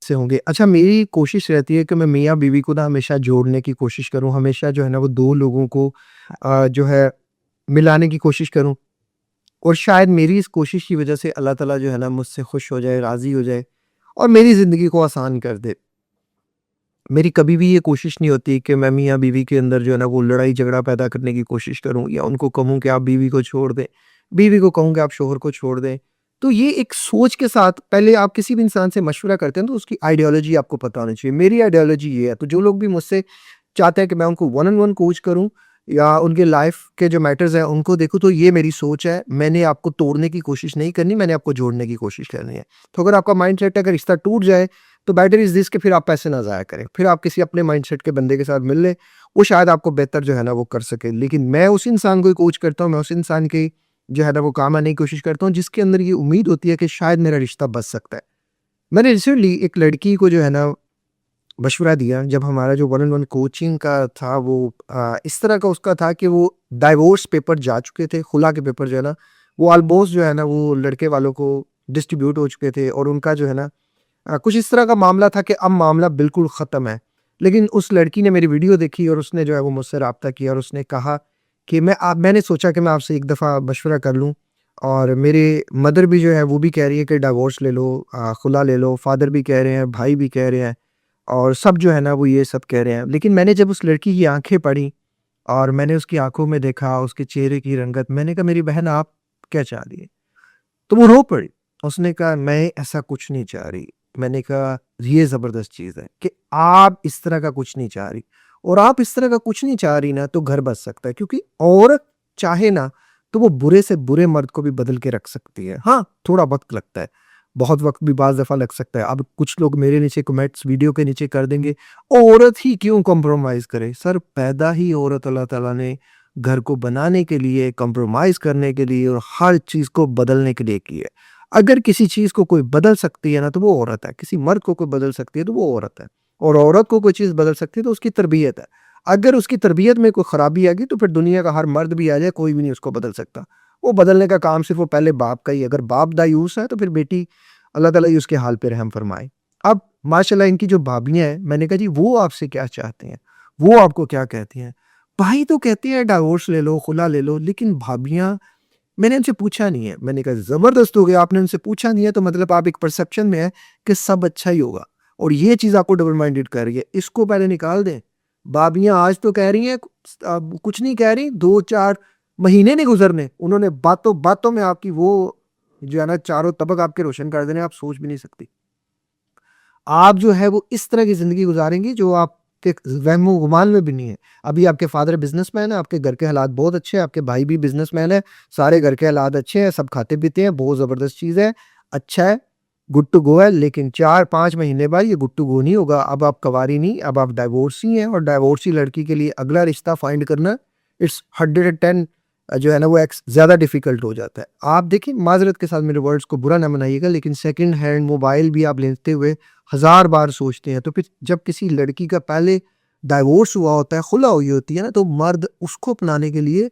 से होंगे। अच्छा, मेरी कोशिश रहती है कि मैं मियाँ-बीवी को ना हमेशा जोड़ने की कोशिश करूँ, हमेशा जो है ना वो 2 लोगों को जो है मिलाने की कोशिश करूँ, और शायद मेरी इस कोशिश की वज़ह से अल्लाह ताला जो है ना मुझसे खुश हो जाए, राज़ी हो जाए और मेरी ज़िंदगी को आसान कर दे। मेरी कभी भी ये कोशिश नहीं होती कि मैं मियाँ-बीवी के अंदर जो है ना वो लड़ाई-झगड़ा पैदा करने की कोशिश करूँ या उनको कहूँ कि आप बीवी को छोड़ दें, बीवी को कहूँ कि आप शौहर को छोड़ दें। तो ये एक सोच के साथ पहले आप किसी भी इंसान से मशवरा करते हैं तो उसकी आइडियोलॉजी आपको पता होनी चाहिए। मेरी आइडियोलॉजी ये है, तो जो लोग भी मुझसे चाहते हैं कि मैं उनको वन ऑन वन कोच करूँ या उनके लाइफ़ के जो मैटर्स हैं उनको देखूँ, तो ये मेरी सोच है। मैंने आपको तोड़ने की कोशिश नहीं करनी, मैंने आपको जोड़ने की कोशिश करनी है। तो अगर आपका माइंडसेट है कि रिश्ता टूट जाए, तो बेटर इज़ दिस कि फिर आप पैसे ना ज़ाया करें। फिर आप किसी अपने माइंडसेट के बंदे के साथ मिल लें, वो शायद आपको बेहतर जो है ना वो कर सके। लेकिन मैं उस इंसान को ही कोच करता हूँ, मैं उस इंसान की जो है ना वो काम आने की कोशिश करता हूँ जिसके अंदर ये उम्मीद होती है कि शायद मेरा रिश्ता बच सकता है। मैंने रिसेंटली एक लड़की को जो है ना मशवरा दिया, जब हमारा जो वन ऑन वन कोचिंग का था वो इस तरह का उसका था कि वो डाइवोर्स पेपर जा चुके थे, खुला के पेपर जो है ना, वो ऑलमोस्ट जो है ना वो लड़के वालों को डिस्ट्रीब्यूट हो चुके थे और उनका जो है ना कुछ इस तरह का मामला था कि अब मामला बिल्कुल ख़त्म है। लेकिन उस लड़की ने मेरी वीडियो देखी और उसने जो है वो मुझसे राब्ता किया और उसने कहा कि मैंने सोचा कि मैं आपसे एक दफ़ा मशवरा कर लूँ, और मेरे मदर भी जो है वो भी कह रही है कि डिवोर्स ले लो, खुला ले लो, फादर भी कह रहे हैं, भाई भी कह रहे हैं और सब जो है ना वो ये सब कह रहे हैं। लेकिन मैंने जब उस लड़की की आँखें पढ़ी और मैंने उसकी आँखों में देखा, उसके चेहरे की रंगत, मैंने कहा मेरी बहन आप क्या चाह रही है? तो वो रो पड़ी। उसने कहा मैं ऐसा कुछ नहीं चाह रही। मैंने कहा ये ज़बरदस्त चीज़ है कि आप इस तरह का कुछ नहीं चाह रही, और आप इस तरह का कुछ नहीं चाह रही ना तो घर बच सकता है, क्योंकि औरत चाहे ना तो वो बुरे से बुरे मर्द को भी बदल के रख सकती है। हाँ, थोड़ा वक़्त लगता है। बहुत वक़्त भी बाज़ दफ़ा लग सकता है। अब कुछ लोग मेरे नीचे कमेंट्स वीडियो के नीचे कर देंगे, औरत ही क्यों कॉम्प्रोमाइज़ करे? सर, पैदा ही औरत अल्लाह ताला ने घर को बनाने के लिए, कॉम्प्रोमाइज़ करने के लिए और हर चीज़ को बदलने के लिए की है। अगर किसी चीज़ को कोई बदल सकती है ना, तो वो औरत है। किसी मर्द को कोई बदल सकती है, तो वो औरत है। और औरत को कोई चीज़ बदल सकती है, तो उसकी तरबियत है। अगर उसकी तरबियत में कोई खराबी आ गई, तो फिर दुनिया का हर मर्द भी आ जाए, कोई भी नहीं उसको बदल सकता। वो बदलने का काम सिर्फ़ वो पहले बाप का ही है। अगर बाप दायूस है, तो फिर बेटी अल्लाह ताला ही उसके हाल पे रहम फरमाए। अब माशाल्लाह इनकी जो भाभियाँ हैं, मैंने कहा जी वो आपसे क्या चाहती हैं? वो आपको क्या कहती हैं? भाई तो कहते हैं डिवोर्स ले लो, खुला ले लो, लेकिन भाभियाँ, मैंने उनसे पूछा नहीं है। मैंने कहा ज़बरदस्त हो गया, आपने उनसे पूछा नहीं है तो मतलब आप एक परसेप्शन में हैं कि सब अच्छा ही होगा, और ये चीज़ आपको डबल माइंडेड कर रही है। इसको पहले निकाल दें। भाभियाँ आज तो कह रही हैं, कुछ नहीं कह रही, 2-4 महीने नहीं गुज़रने, उन्होंने बातों-बातों में आपकी वो जो है ना चारों तबक आपके रोशन कर देने, आप सोच भी नहीं सकती। आप जो है वो इस तरह की ज़िंदगी गुज़ारेंगी जो आपके वहमो-गुमान में भी नहीं है। अभी आपके फ़ादर बिज़नेसमैन हैं, आपके घर के हालात बहुत अच्छे हैं, आपके भाई भी बिज़नेसमैन हैं, सारे घर के हालात अच्छे हैं, सब खाते-पीते हैं, बहुत ज़बरदस्त चीज़ है, अच्छा है, गुड टू गो है। लेकिन 4-5 महीने बाद ये गुड टू गो नहीं होगा। अब आप कँवारी नहीं, अब आप डाइवोर्सी हैं, और डाइवोर्सी लड़की के लिए अगला रिश्ता फाइंड करना, इट्स 110 जो है ना वो एक्स ज़्यादा डिफ़िकल्ट हो जाता है। आप देखिए, माज़रत के साथ मेरे वर्ड्स को बुरा ना मनाइएगा, लेकिन सेकंड हैंड मोबाइल भी आप लेते हुए हज़ार बार सोचते हैं। तो फिर जब किसी लड़की का पहले डाइवोर्स हुआ होता है, खुला हुई होती है ना, तो मर्द उसको अपनाने के लिए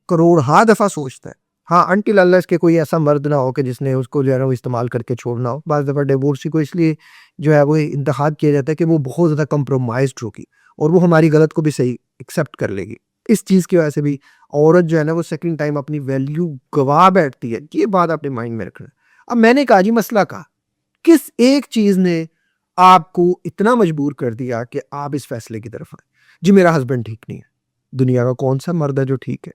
करोड़हा दफ़ा सोचता है। हाँ, अनटिल अनलेस के कोई ऐसा मर्द ना हो कि जिसने उसको जो है ना वो इस्तेमाल करके छोड़ना हो। बाज़ दफ़ा डिवोर्सी को इसलिए जो है वो इंतख़ाब किया जाता है कि वो बहुत ज़्यादा कंप्रोमाइज़्ड होगी और वो हमारी गलत को भी सही एक्सेप्ट कर लेगी। इस चीज़ की वजह से भी औरत जो है ना वो सेकंड टाइम अपनी वैल्यू गँवा बैठती है। ये बात अपने माइंड में रखना। अब मैंने कहा जी मसला कहा, किस एक चीज़ ने आपको इतना मजबूर कर दिया कि आप इस फैसले की तरफ आए? जी मेरा हस्बैंड ठीक नहीं है। दुनिया का कौन-सा मर्द है जो ठीक है?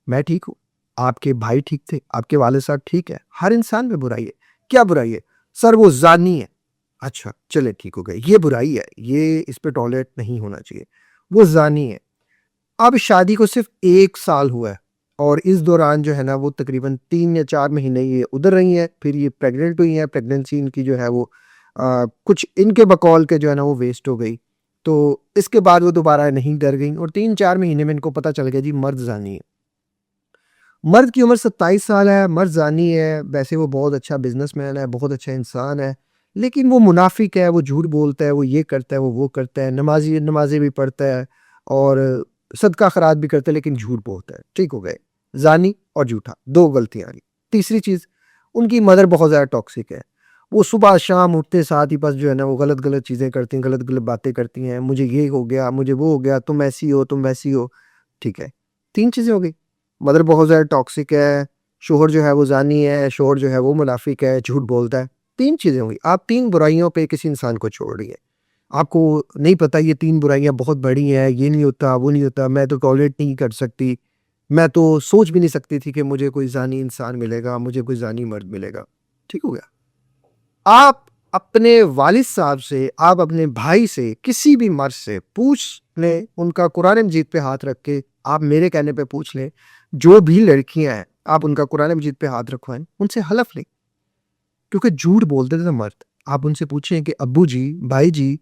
मैं ठीक हूँ, आपके भाई ठीक थे, आपके वालिद साहब ठीक है, हर इंसान में बुराई है। क्या बुराई है? सर वो ज़ानी है। अच्छा, चलिए ठीक हो गया, ये बुराई है, ये इस पे टॉलरेट नहीं होना चाहिए। वो ज़ानी है। अब शादी को सिर्फ़ 1 साल हुआ है और इस दौरान जो है ना वो तकरीबन 3 या 4 महीने ये उधर रही हैं, फिर ये प्रेग्नेंट हुई हैं, प्रेगनेंसी इनकी जो है वो कुछ इनके बकौल के जो है ना वो वेस्ट हो गई। तो इसके बाद वो दोबारा नहीं डर गईं और 3-4 महीने में इनको पता चल गया जी मर्द ज़ानी है। मर्द की उम्र 27 साल है, मर्द ज़ानी है, वैसे वो बहुत अच्छा बिज़नेसमैन है, बहुत अच्छा इंसान है, लेकिन वो मुनाफ़िक है, वो झूठ बोलता है, वो ये करता है, वो करता है, नमाज़ें भी पढ़ता है और सदका खैरात भी करता है, लेकिन झूठ बोलता है। ठीक हो गए, ज़ानी और झूठा, 2 गलतियाँ आ गई। तीसरी चीज़, उनकी मदर बहुत ज़्यादा टॉक्सिक है। वो सुबह शाम उठते साथ ही बस जो है ना वो गलत-गलत चीज़ें करती हैं, गलत-गलत बातें करती हैं, मुझे ये हो गया, मुझे वो हो गया, तुम ऐसी हो, तुम वैसी हो। ठीक है, 3 चीज़ें हो गई। मदर बहुत ज़्यादा टॉक्सिक है, शौहर जो है वो ज़ानी है, शौहर जो है वो मुनाफ़िक है, झूठ बोलता है। 3 चीज़ें हो गई। आप 3 बुराइयों पे किसी इंसान को छोड़ रही हैं। आपको नहीं पता ये 3 बुराइयाँ बहुत बड़ी हैं, ये नहीं होता, वो नहीं होता, मैं तो टॉलरेट नहीं कर सकती, मैं तो सोच भी नहीं सकती थी कि मुझे कोई ज़ानी इंसान मिलेगा, मुझे कोई ज़ानी मर्द मिलेगा। ठीक हो गया? आप अपने वालिद साहब से, आप अपने भाई से, किसी भी मर्द से पूछ लें, उनका कुरान मजीद पे हाथ रख के, आप मेरे कहने पे पूछ लें, जो भी लड़कियाँ हैं, आप उनका कुरान मजीद पे हाथ रखवाएँ, उनसे हलफ लें, क्योंकि झूठ बोलते थे मर्द। आप उनसे पूछें कि अब्बू जी, भाई जी,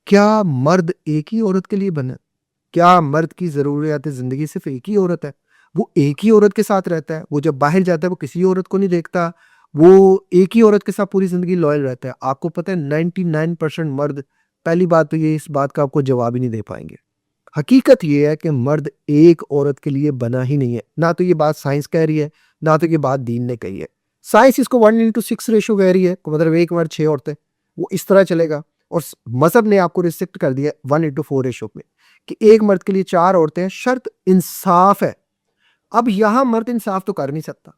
क्या मर्द एक ही औरत के लिए बना? क्या मर्द की ज़रूरियात ज़िंदगी सिर्फ़ एक ही औरत है? वो एक ही औरत के साथ रहता है, वो जब बाहर जाता है वो किसी औरत को नहीं देखता, वो एक ही औरत के साथ पूरी ज़िंदगी लॉयल रहता है। आपको पता है 99% मर्द, पहली बात तो ये इस बात का आपको जवाब ही नहीं दे पाएँगे। हकीकत ये है कि मर्द एक औरत के लिए बना ही नहीं है। ना तो ये बात साइंस कह रही है, ना तो ये बात दीन ने कही है। साइंस इसको 1:6 रेशियो कह रही है, मतलब एक मर्द 6 औरतें, वो इस तरह चलेगा। और मज़हब ने आपको रिस्ट्रिक्ट कर दिया 1:4 रेशियो में, कि एक मर्द के लिए 4 औरतें हैं, शर्त इंसाफ है। अब यहाँ मर्द इंसाफ तो कर नहीं सकता,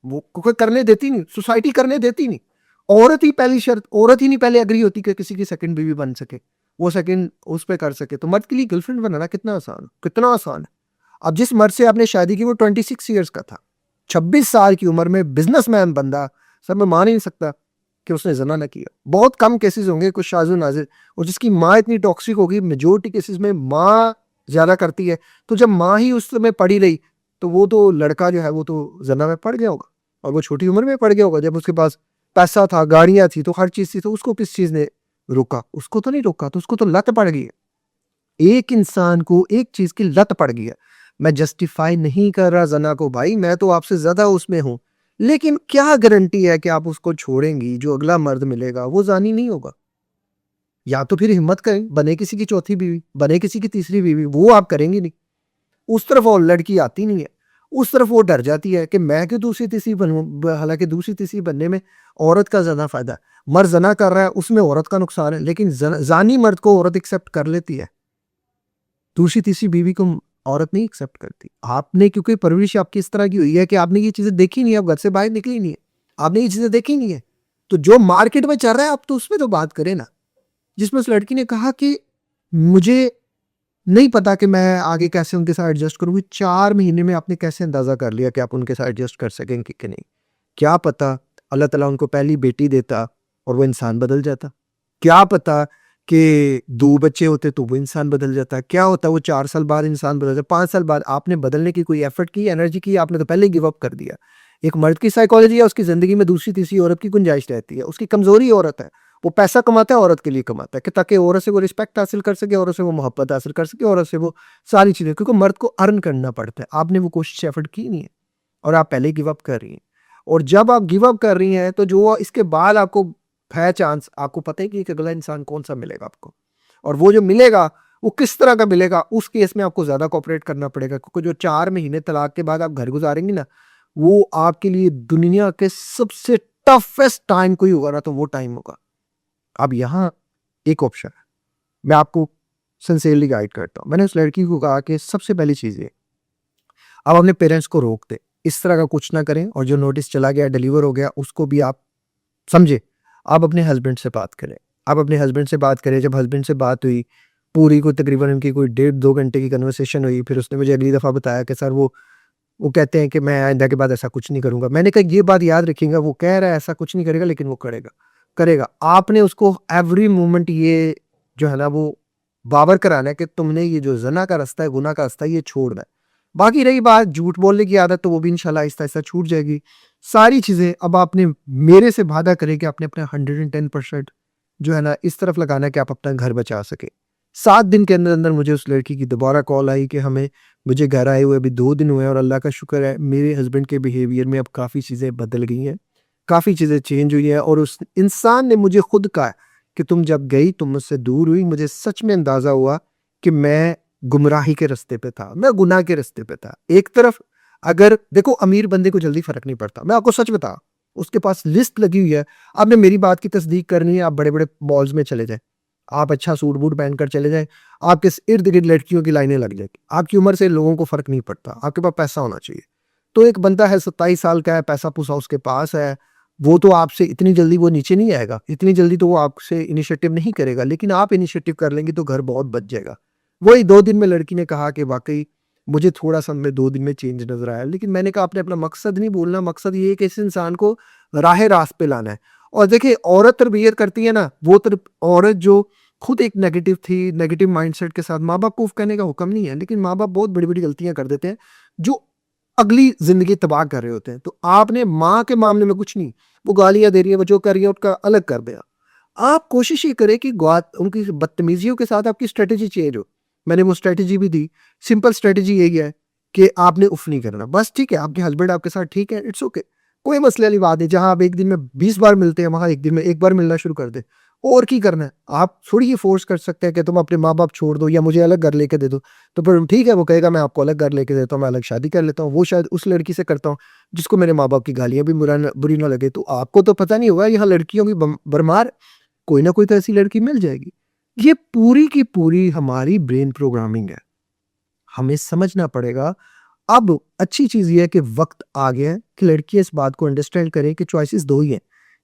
वो क्योंकि करने देती नहीं, सोसाइटी करने देती नहीं। औरत ही पहली शर्त, औरत ही नहीं पहले एग्री होती कि किसी की सेकंड बीवी बन सके, वो सेकंड उस पे कर सके। तो मर्द के लिए गर्लफ्रेंड बनाना कितना आसान है, कितना आसान है। अब जिस मर्द से आपने शादी की वो 26 ईयर्स का था, 26 साल की उम्र में बिजनेसमैन बंदा, सर मैं मान ही नहीं सकता कि उसने जना ना किया। बहुत कम केसेस होंगे कुछ शाज़ नाज़िर, और जिसकी माँ इतनी टॉक्सिक होगी, मेजोरिटी केसेस में माँ ज़्यादा करती है। तो जब माँ ही उस समय पड़ी रही, तो वो तो लड़का जो है वो तो ज़ना में पड़ गया होगा, और वो छोटी उम्र में पड़ गया होगा। जब उसके पास पैसा था, गाड़ियाँ थी, तो हर चीज़ थी, तो उसको किस चीज़ ने रोका? उसको तो नहीं रोका, तो उसको तो लत पड़ गई है। एक इंसान को एक चीज़ की लत पड़ गई है। मैं जस्टिफाई नहीं कर रहा ज़ना को भाई, मैं तो आपसे ज़्यादा उसमें हूँ। लेकिन क्या गारंटी है कि आप उसको छोड़ेंगी, जो अगला मर्द मिलेगा वो ज़ानी नहीं होगा? या तो फिर हिम्मत करें, बने किसी की चौथी बीवी, बने किसी की तीसरी बीवी, वो आप करेंगी नहीं। उस तरफ वो लड़की आती नहीं है। उस तरफ वो डर जाती है कि मैं क्यों दूसरी-तीसरी बनूँ? हालाँकि दूसरी-तीसरी बनने में औरत का ज़्यादा फ़ायदा है। मर्द ज़ना कर रहा है, उसमें औरत का नुकसान है, लेकिन ज़ानी मर्द को औरत एक्सेप्ट कर लेती है। दूसरी-तीसरी बीवी को औरत नहीं एक्सेप्ट करती। आपने, क्योंकि परवरिश आपकी इस तरह की हुई है कि आपने ये चीज़ें देखी नहीं है, आप घर से बाहर निकली नहीं है। आपने ये चीज़ें देखी नहीं है। तो जो मार्केट में चल रहा है, आप तो उसमें तो बात करें ना। जिसमें उस लड़की ने कहा कि मुझे नहीं पता कि मैं आगे कैसे उनके साथ एडजस्ट करूँगी। 4 महीने में आपने कैसे अंदाज़ा कर लिया कि आप उनके साथ एडजस्ट कर सकेंगे कि नहीं? क्या पता अल्लाह ताला उनको पहली बेटी देता और वो इंसान बदल जाता। क्या पता कि 2 बच्चे होते तो वो इंसान बदल जाता। क्या होता वो 4 साल बाद इंसान बदल जाता, 5 साल बाद। आपने बदलने की कोई एफर्ट की, एनर्जी की, आपने तो पहले ही गिव अप कर दिया। एक मर्द की साइकोलॉजी है, उसकी ज़िंदगी में दूसरी-तीसरी औरत की गुंजाइश रहती है। उसकी कमज़ोरी औरत है। वो पैसा कमाता है, औरत के लिए कमाता है कि ताकि औरत से वो रिस्पेक्ट हासिल कर सके, औरत से वो मोहब्बत हासिल कर सके, औरत से वो सारी चीज़ें, क्योंकि मर्द को अर्न करना पड़ता है। आपने वो कोशिश एफर्ट की नहीं है और आप पहले ही गिव अप कर रही हैं। और जब आप गिव अप कर रही हैं, तो जो इसके बाद आपको है चांस, आपको पता है कि अगला इंसान कौन-सा मिलेगा आपको, और वो जो मिलेगा, वो किस तरह का मिलेगा, उस केस में आपको ज़्यादा कोऑपरेट करना पड़ेगा, क्योंकि जो 4 महीने तलाक के बाद आप घर गुज़ारेंगी ना, वो आपके लिए दुनिया के सबसे टफेस्ट टाइम कोई होगा ना, तो वो टाइम होगा। अब यहाँ एक ऑप्शन है, मैं आपको सिंसियरली गाइड करता हूँ। मैंने उस लड़की को कहा कि सबसे पहली चीज़ ये, आप अपने पेरेंट्स को रोक दें, इस तरह का कुछ ना करें, और जो नोटिस चला गया, डिलीवर हो गया, उसको भी आप समझे। आप अपने हस्बैंड से बात करें, आप अपने हस्बैंड से बात करें। जब हस्बैंड से बात हुई, पूरी कोई तकरीबन उनकी कोई 1.5-2 घंटे की कन्वर्सेशन हुई, फिर उसने मुझे अगली दफ़ा बताया कि सर वो कहते हैं कि मैं आइंदा के बाद ऐसा कुछ नहीं करूँगा। मैंने कहा ये बात याद रखिएगा, वो कह रहा है ऐसा कुछ नहीं करेगा, लेकिन वो करेगा, करेगा। आपने उसको एवरी मोमेंट ये जो है ना वो बावर कराना है कि तुमने ये जो ज़ना का रास्ता है, गुनाह का रास्ता है, ये छोड़ना है। बाकी रही बात झूठ बोलने की आदत, तो वो भी इंशाल्लाह आहिस्ता-आहिस्ता छूट जाएगी। सारी चीज़ें अब आपने मेरे से वादा करें कि आपने अपना 110% जो है ना इस तरफ लगाना है कि आप अपना घर बचा सकें। 7 दिन के अंदर-अंदर मुझे उस लड़की की दोबारा कॉल आई कि मुझे घर आए हुए अभी 2 दिन हुए हैं, और अल्लाह का शुक्र है मेरे हस्बैंड के बिहेवियर में अब काफ़ी चीज़ें बदल गई हैं, काफ़ी चीज़ें चेंज हुई हैं, और उस इंसान ने मुझे खुद कहा कि तुम जब गई, तुम मुझसे दूर हुई, मुझे सच में अंदाज़ा हुआ कि मैं गुमराही के रास्ते पे था, मैं गुनाह के रास्ते पे था। एक तरफ अगर देखो, अमीर बंदे को जल्दी फ़र्क नहीं पड़ता, मैं आपको सच बताऊँ, उसके पास लिस्ट लगी हुई है। आपने मेरी बात की तस्दीक करनी है, आप बड़े-बड़े मॉल्स में चले जाएँ। आप अच्छा सूट-बूट पहनकर चले जाएँ, आपके इर्द-गिर्द लड़कियों की लाइनें लग जाएँगी। आपकी उम्र से लोगों को फ़र्क नहीं पड़ता, आपके पास पैसा होना चाहिए। तो एक बंदा है 27 साल का है, पैसा-पूसा उसके पास है, वो तो आपसे इतनी जल्दी वो नीचे नहीं आएगा, इतनी जल्दी तो वो आपसे इनिशिएटिव नहीं करेगा, लेकिन आप इनिशिएटिव कर लेंगे तो घर बहुत बच जाएगा। वही 2 दिन में लड़की ने कहा कि वाक़ई मुझे थोड़ा-सा मैं 2 दिन में चेंज नज़र आया, लेकिन मैंने कहा आपने अपना मकसद नहीं भूलना, मकसद ये है कि इस इंसान को राह-ए-रास्त पे लाना है। और देखिए औरत तरबियत करती है ना, वो औरत जो खुद एक नेगेटिव थी, नेगेटिव माइंडसेट के साथ, माँ-बाप को कहने का हुक्म नहीं है, लेकिन माँ-बाप बहुत बड़ी-बड़ी गलतियाँ कर देते हैं, जो अगली ज़िंदगी तबाह कर रहे होते हैं। तो आपने माँ के मामले में कुछ नहीं, वो गालियाँ दे रही है, वो जो कर रही है उसका अलग कर दिया। आप कोशिश ये करें कि उनकी बदतमीज़ियों के साथ आपकी स्ट्रैटेजी चेंज हो। मैंने वो स्ट्रैटेजी भी दी, सिंपल स्ट्रैटेजी यही है कि आपने उफ़ नहीं करना। बस ठीक है, आपके हस्बैंड आपके साथ ठीक है, इट्स ओके। कोई मसले वाली बात नहीं, जहाँ आप 1 दिन में 20 बार मिलते हैं, वहाँ 1 दिन में 1 बार मिलना शुरू कर दें। और की करना है? आप थोड़ी ये फ़ोर्स कर सकते हैं कि तुम अपने माँ-बाप छोड़ दो या मुझे अलग घर लेके दे दो। तो फिर ठीक है, वो कहेगा मैं आपको अलग घर लेके देता हूँ, मैं अलग शादी कर लेता हूँ। वो शायद उस लड़की से करता हूँ, जिसको मेरे माँ-बाप की गालियाँ भी बुरी ना लगे। तो आपको तो पता नहीं होगा, यहाँ लड़कियों की भरमार, कोई ना कोई तो ऐसी लड़की मिल जाएगी। ये पूरी की पूरी हमारी ब्रेन प्रोग्रामिंग है। हमें समझना पड़ेगा। अब अच्छी चीज़ ये है कि वक़्त आ गया है कि लड़कियाँ इस बात को अंडरस्टैंड करें कि चॉइसेस 2 ही हैं।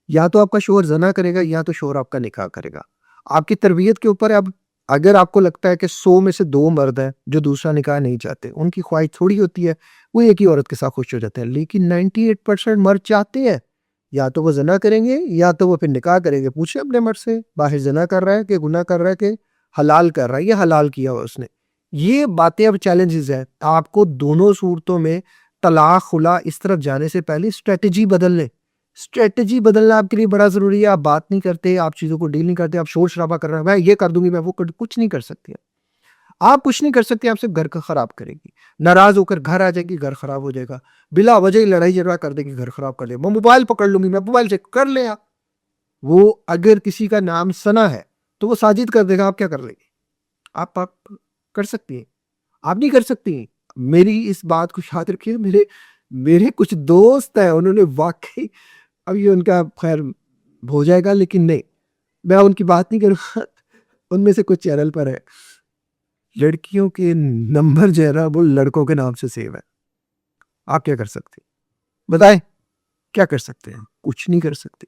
या तो आपका शौहर ज़िना करेगा या तो शौहर आपका निकाह करेगा। आपकी तरबियत के ऊपर है। अब अगर आपको लगता है कि 100 में से 2 मर्द हैं जो दूसरा निकाह नहीं चाहते, उनकी ख्वाहिश थोड़ी होती है, वो एक ही औरत के साथ खुश हो जाते हैं। लेकिन 98% मर्द चाहते हैं, या तो वो ज़िना करेंगे या तो वो फिर निकाह करेंगे। पूछिए अपने मर्द से, बाहर ज़िना कर रहा है कि गुनाह कर रहा है कि हलाल कर रहा है या हलाल किया हुआ उसने। ये बातें अब चैलेंजेस हैं। आपको दोनों सूरतों में तलाक, खुला इस तरफ जाने से पहले स्ट्रैटेजी बदल लें। स्ट्रैटेजी बदलना आपके लिए बड़ा ज़रूरी है। आप बात नहीं करते, आप चीज़ों को डील नहीं करते, आप शोर-शराबा कर रहे हैं, मैं ये कर दूँगी, मैं वो कर, कुछ नहीं कर सकती। आप कुछ नहीं कर सकते, आप सिर्फ़ घर को खराब करेंगी। नाराज़ होकर घर आ जाएगी, घर खराब हो जाएगा। बिला वजह ही लड़ाई-झगड़ा कर देगी, घर खराब कर देगी। मैं मोबाइल पकड़ लूँगी, मैं मोबाइल चेक कर लें आप। वो अगर किसी का नाम सना है, तो वो साजिद कर देगा, आप क्या कर लेंगे? आप कर सकती हैं। आप नहीं कर सकती। मेरी इस बात को याद रखिए, मेरे मेरे कुछ दोस्त हैं, उन्होंने वाक़ई, अब ये उनका ख़ैर हो जाएगा, लेकिन नहीं, मैं उनकी बात नहीं करूँगा। उनमें से कुछ चैनल पर है, लड़कियों के नंबर जो है ना वो लड़कों के नाम से सेव है। आप क्या कर सकते हैं? बताएँ, क्या कर सकते हैं? कुछ नहीं कर सकते।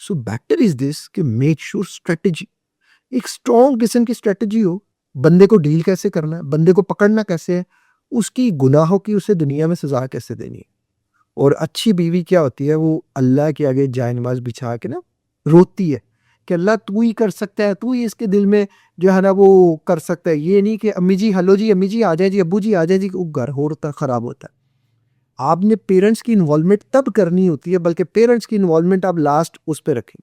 सो बेटर इज़ दिस कि मेक श्योर स्ट्रैटेजी, एक स्ट्रॉन्ग किस्म की स्ट्रैटेजी हो। बंदे को डील कैसे करना है, बंदे को पकड़ना कैसे है, उसकी गुनाहों की उसे दुनिया में सज़ा कैसे देनी है। और अच्छी बीवी क्या होती है, वो अल्लाह के आगे जाए-नमाज़ बिछा के ना रोती है कि अल्लाह तू ही कर सकता है, तू ही इसके दिल में जो है ना वो कर सकता है। ये नहीं कि अम्मी जी, हेलो जी, अम्मी जी आ जाएँ जी, अब्बू जी आ जाएँ जी, वो घर होता खराब होता है। आपने पेरेंट्स की इन्वॉल्वमेंट तब करनी होती है, बल्कि पेरेंट्स की इन्वॉल्वमेंट आप लास्ट उस पे रखें।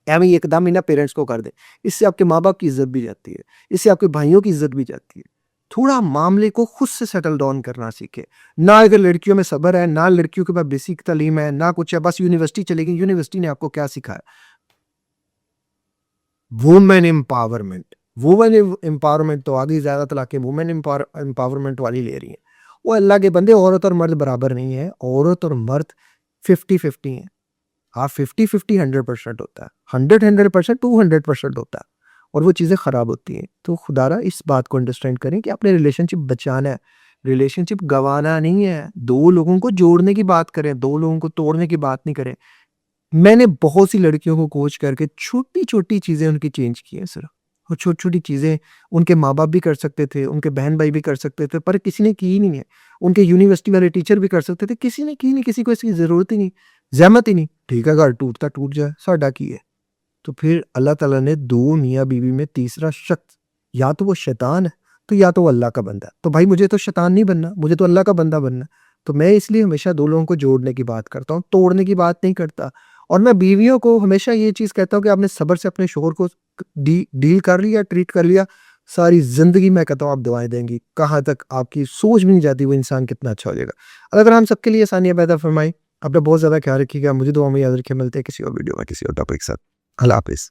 एवें ही एकदम ही ना पेरेंट्स को कर दें। इससे आपके माँ-बाप की इज़्ज़त भी जाती है, इससे आपके भाइयों की इज़्ज़त भी जाती है। थोड़ा मामले को खुद से सेटल डाउन करना सीखें। ना अगर लड़कियों में सब्र है, ना लड़कियों के पास बेसिक तालीम है, ना कुछ है, बस यूनिवर्सिटी चली गई, यूनिवर्सिटी ने आपको क्या सिखाया? वुमेन एम्पावरमेंट, वुमेन एम्पावरमेंट तो आ गई, ज़्यादा तलाक़ें वुमेन एम्पावरमेंट वाली ले रही हैं। वो अल्लाह के बंदे, औरत और मर्द बराबर नहीं है, औरत और मर्द 50-50 हैं। हाँ, 50-50 100% होता है, 100-100% 200% होता है, और वो चीज़ें ख़राब होती हैं। तो खुदारा इस बात को अंडरस्टैंड करें कि आपने रिलेशनशिप बचाना है, रिलेशनशिप गँवाना नहीं है। 2 लोगों को जोड़ने की बात करें, 2 लोगों को तोड़ने की बात नहीं करें। मैंने बहुत सी लड़कियों को कोच करके छोटी-छोटी चीज़ें उनकी चेंज की हैं सिर्फ़, और छोटी-छोटी चीज़ें उनके माँ-बाप भी कर सकते थे, उनके बहन-भाई भी कर सकते थे, पर किसी ने की ही नहीं है। उनके यूनिवर्सिटी वाले टीचर भी कर सकते थे, किसी ने की नहीं, किसी को इसकी ज़रूरत ही नहीं, ज़हमत ही नहीं। ठीक है, घर टूटता टूट जाए, साडा की है। तो फिर अल्लाह ताला ने 2 मियाँ-बीवी में तीसरा शख्स, या तो वो शैतान है, तो या तो वो अल्लाह का बंदा है। तो भाई मुझे तो शैतान नहीं बनना, मुझे तो अल्लाह का बंदा बनना है। तो मैं इसलिए हमेशा 2 लोगों को जोड़ने की बात करता हूँ, तोड़ने की बात नहीं करता। और मैं बीवियों को हमेशा ये चीज़ कहता हूँ कि आपने सब्र से अपने शौहर को डील कर लिया, ट्रीट कर लिया, सारी ज़िंदगी मैं कहता हूँ आप दुआएँ देंगी। कहाँ तक आपकी सोच भी नहीं जाती वो इंसान कितना अच्छा हो जाएगा। अल्लाह ताला हम सबके लिए आसानियाँ पैदा फरमाए। अपना बहुत ज़्यादा ख्याल रखिएगा। मुझे दुआ में याद रखिए। मिलते हैं किसी और वीडियो में किसी और टॉपिक के साथ। अल्लाह हाफ़िज़।